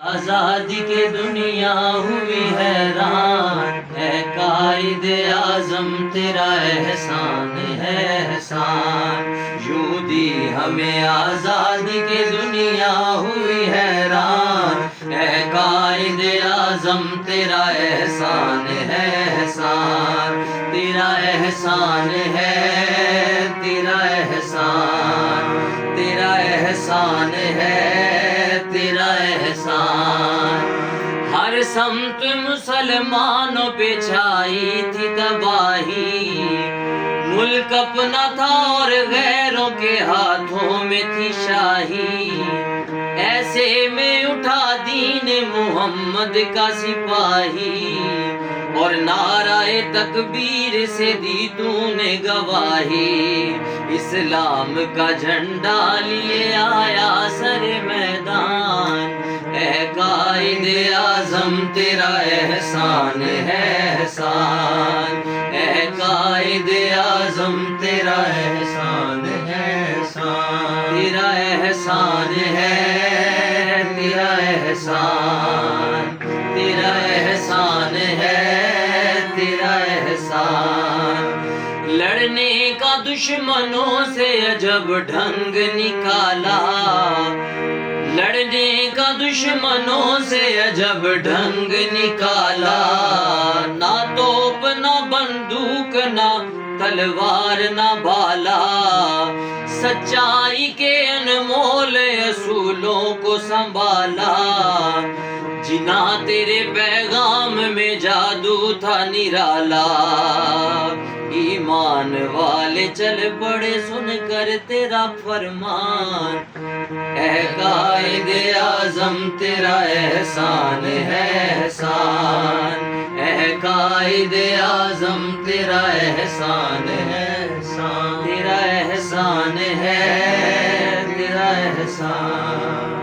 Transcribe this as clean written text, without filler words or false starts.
آزادی کے دنیا ہوئی حیران، اے قائد اعظم تیرا احسان ہے احسان، یوں دی ہمیں آزادی کے دنیا ہوئی حیران، اے قائد اعظم تیرا احسان ہے احسان، تیرا احسان ہے، تیرا احسان، تیرا احسان ہے، تیرا احسان۔ ہر سمت مسلمانوں پہ چھائی تھی تباہی، ملک اپنا تھا اور غیروں کے ہاتھوں میں تھی شاہی، ایسے میں اٹھا دین محمد کا سپاہی، اور نعرہ تکبیر سے دی تو نے گواہی، اسلام کا جھنڈا لیے آیا سر میدان، اے قائد اعظم تیرا احسان ہے احسان، اے قائد اعظم تیرا احسان ہے احسان، تیرا احسان ہے، تیرا احسان، تیرا احسان ہے، تیرا احسان۔ لڑنے کا دشمنوں سے عجب ڈھنگ نکالا، لڑنے کا دشمنوں سے عجب ڈھنگ نکالا، نہ توپ نہ بندوق نہ تلوار نہ بھالا، سچائی کے انمول اصولوں کو سنبھالا، جنا تیرے پیغام میں جادو تھا نرالا، ایمان والے چل پڑے سن کر تیرا فرمان، اے قائد اعظم تیرا احسان ہے احسان، اے قائد اعظم تیرا احسان ہے احسان، تیرا احسان ہے، تیرا احسان۔